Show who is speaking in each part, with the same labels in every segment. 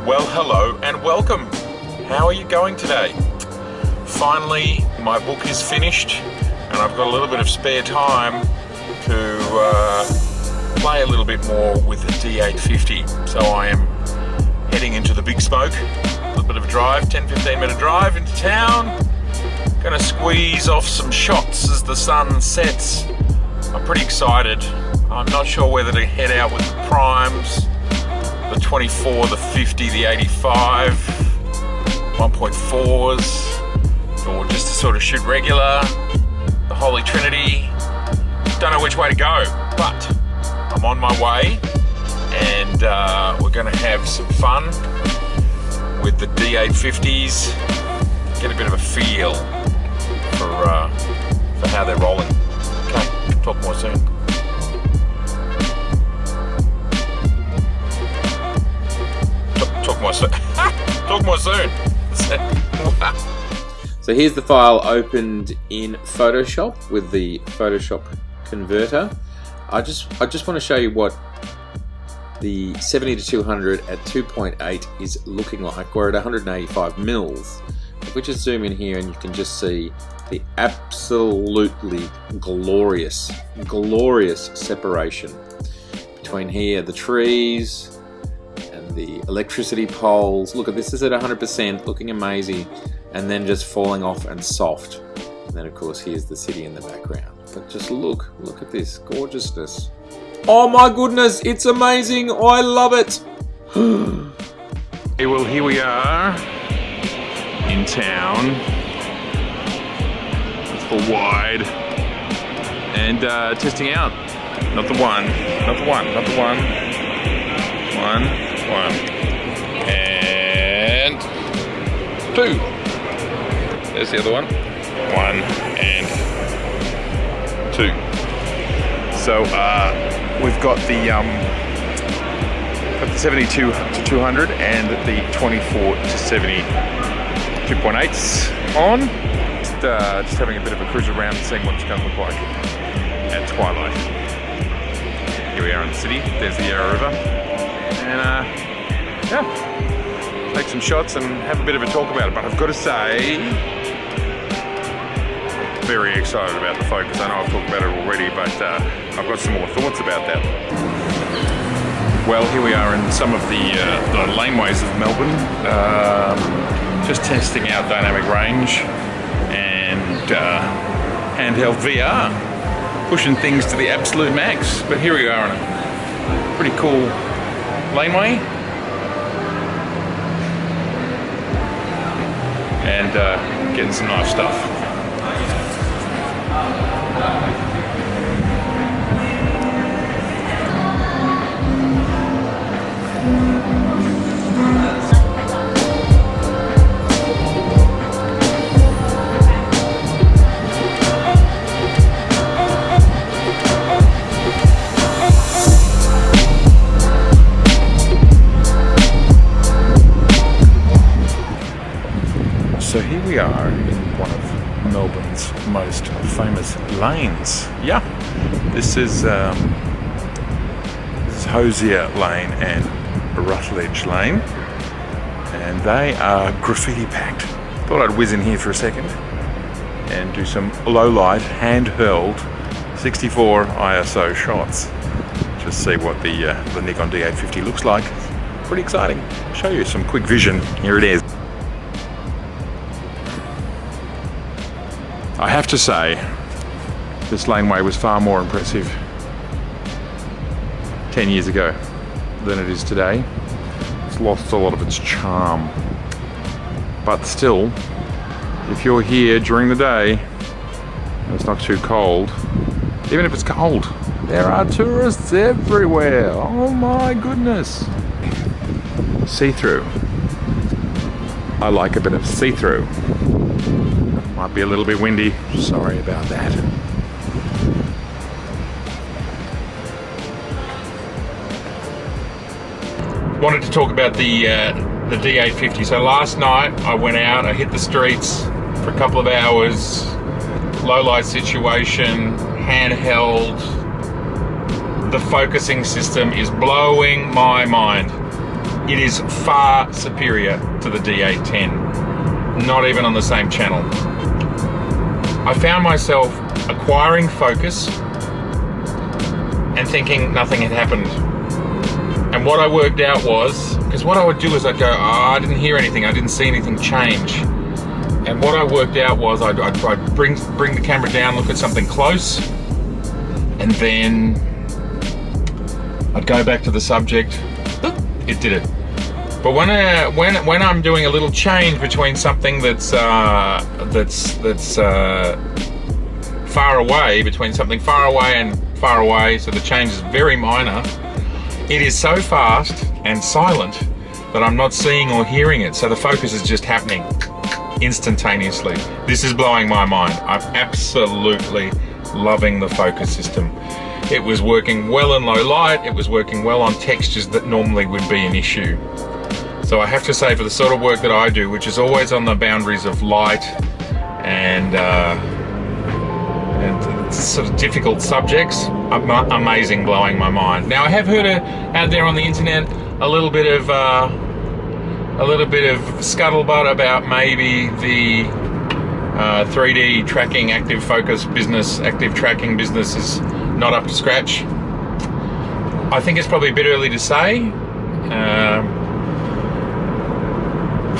Speaker 1: Well, hello and welcome. How are you going today? Finally, my book is finished and I've got a little bit of spare time to play a little bit more with the D850. So I am heading into the big smoke, a little bit of a drive, 10-15 minute drive into town. Gonna squeeze off some shots as the sun sets. I'm pretty excited. I'm not sure whether to head out with the primes, the 24, the 50, the 85, 1.4s, or just to sort of shoot regular, the Holy Trinity. Don't know which way to go, but I'm on my way, and we're gonna have some fun with the D850s, get a bit of a feel for how they're rolling. Okay, talk more soon. Talk more soon. Talk more soon.
Speaker 2: So here's the file opened in Photoshop with the Photoshop converter. I just want to show you what the 70-200 at 2.8 is looking like. We're at 185 mils. If we just zoom in here and you can just see the absolutely glorious separation between here, the trees and the electricity poles. Look at this, is at 100%, looking amazing, and then just falling off and soft. And then of course here's the city in the background. But just look at this gorgeousness. Oh my goodness, it's amazing. I love it.
Speaker 1: Okay, well, here we are in town. It's full wide and testing out. Not the one. One and two. There's the other one. One and two. So we've got the 72-200 and the 24-70 2.8s on. Just having a bit of a cruise around and seeing what it's going to look like at twilight. Here we are in the city. There's the Yarra River. And yeah, take some shots and have a bit of a talk about it. But I've got to say, very excited about the focus. I know I've talked about it already, but I've got some more thoughts about that. Well, here we are in some of the laneways of Melbourne, just testing out dynamic range and handheld VR, pushing things to the absolute max. But here we are in a pretty cool laneway, and getting some nice stuff. So here we are in one of Melbourne's most famous lanes. Yeah, this is Hosier Lane and Rutledge Lane, and they are graffiti packed. Thought I'd whiz in here for a second and do some low light handheld 64 ISO shots. Just see what the Nikon D850 looks like. Pretty exciting. I'll show you some quick vision. Here it is. I have to say, this laneway was far more impressive 10 years ago than it is today. It's lost a lot of its charm. But still, if you're here during the day and it's not too cold, even if it's cold, there are tourists everywhere. Oh my goodness. See-through. I like a bit of see-through. Might be a little bit windy, sorry about that. Wanted to talk about the D850. So last night I went out, I hit the streets for a couple of hours, low light situation, handheld. The focusing system is blowing my mind. It is far superior to the D810, not even on the same channel. I found myself acquiring focus and thinking nothing had happened. And what I worked out was, because what I would do is I'd go, oh, I didn't hear anything, I didn't see anything change. And what I worked out was I'd bring the camera down, look at something close, and then I'd go back to the subject. It did it. But when I'm doing a little change between something that's far away, between something far away and far away, so the change is very minor, it is so fast and silent that I'm not seeing or hearing it. So the focus is just happening instantaneously. This is blowing my mind. I'm absolutely loving the focus system. It was working well in low light. It was working well on textures that normally would be an issue. So I have to say, for the sort of work that I do, which is always on the boundaries of light and sort of difficult subjects, amazing, blowing my mind. Now I have heard out there on the internet a little bit of scuttlebutt about maybe the 3D tracking, active tracking business is not up to scratch. I think it's probably a bit early to say.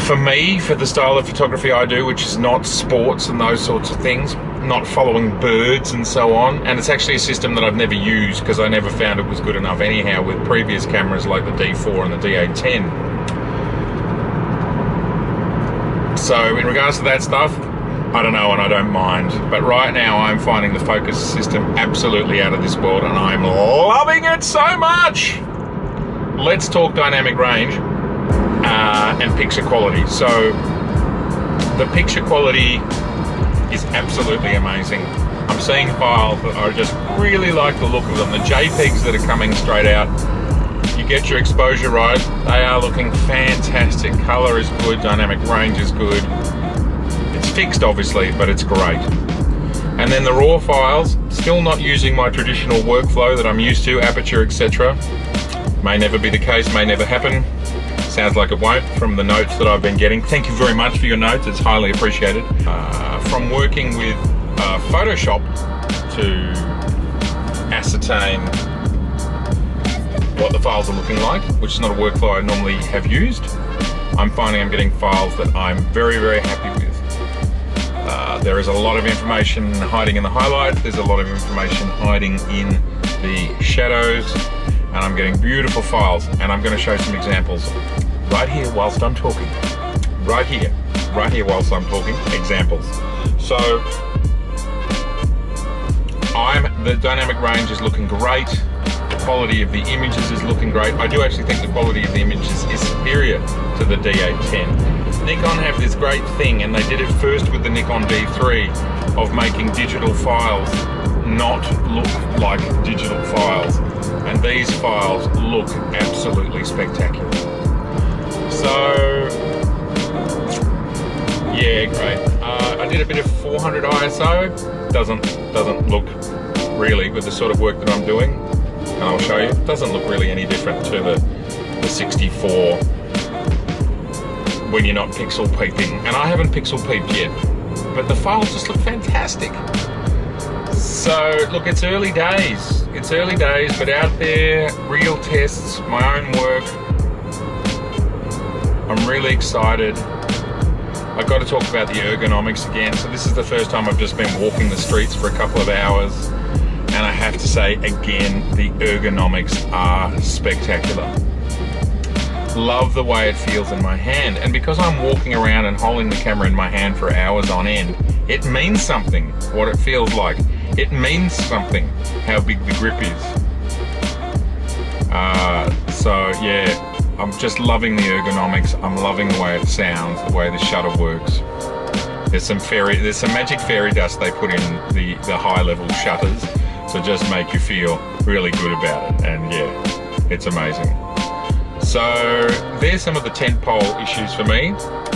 Speaker 1: For me, for the style of photography I do, which is not sports and those sorts of things, not following birds and so on, and it's actually a system that I've never used because I never found it was good enough anyhow with previous cameras like the D4 and the D810. So in regards to that stuff, I don't know and I don't mind. But right now I'm finding the focus system absolutely out of this world and I'm loving it so much. Let's talk dynamic range and picture quality. So the picture quality is absolutely amazing. I'm seeing files that I just really like the look of them. The JPEGs that are coming straight out, you get your exposure right, they are looking fantastic. Color is good, dynamic range is good. It's fixed obviously, but it's great. And then the raw files, still not using my traditional workflow that I'm used to, aperture, etc. May never be the case, may never happen. Sounds like it won't from the notes that I've been getting. Thank you very much for your notes, it's highly appreciated. From working with Photoshop to ascertain what the files are looking like, which is not a workflow I normally have used, I'm finding I'm getting files that I'm very, very happy with. There is a lot of information hiding in the highlights, there's a lot of information hiding in the shadows, and I'm getting beautiful files, and I'm going to show some examples right here whilst I'm talking. Right here whilst I'm talking, examples. So the dynamic range is looking great, the quality of the images is looking great. I do actually think the quality of the images is superior to the D810. Nikon have this great thing, and they did it first with the Nikon D3, of making digital files not look like digital files. And these files look absolutely spectacular. So, yeah, great. I did a bit of 400 ISO. Doesn't look really with the sort of work that I'm doing. And I'll show you. It doesn't look really any different to the 64 when you're not pixel peeping. And I haven't pixel peeped yet, but the files just look fantastic. So look, it's early days. It's early days, but out there, real tests, my own work. I'm really excited. I've got to talk about the ergonomics again. So this is the first time I've just been walking the streets for a couple of hours. And I have to say again, the ergonomics are spectacular. Love the way it feels in my hand. And because I'm walking around and holding the camera in my hand for hours on end, it means something, what it feels like. It means something, how big the grip is. So yeah, I'm just loving the ergonomics. I'm loving the way it sounds, the way the shutter works. There's some magic fairy dust they put in the high level shutters to just make you feel really good about it. And yeah, it's amazing. So there's some of the tentpole issues for me.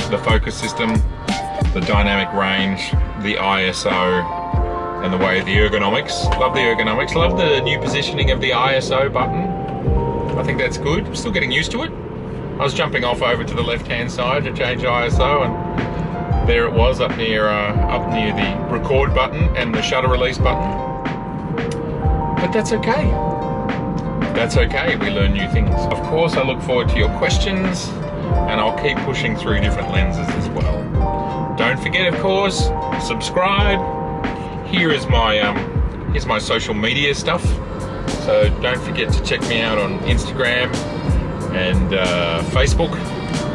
Speaker 1: The focus system, the dynamic range, the ISO, and the way the ergonomics. Love the ergonomics. Love the new positioning of the ISO button. I think that's good. I'm still getting used to it. I was jumping off over to the left-hand side to change ISO, and there it was up near the record button and the shutter release button. But that's okay. That's okay, we learn new things. Of course, I look forward to your questions, and I'll keep pushing through different lenses as well. Don't forget, of course, subscribe. Here's my social media stuff. So don't forget to check me out on Instagram and Facebook,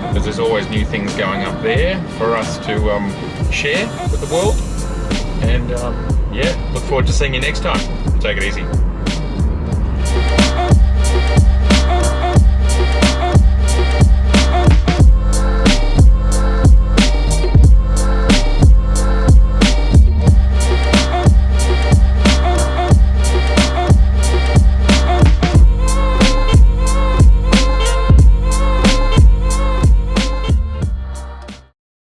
Speaker 1: because there's always new things going up there for us to share with the world. And yeah, look forward to seeing you next time. Take it easy.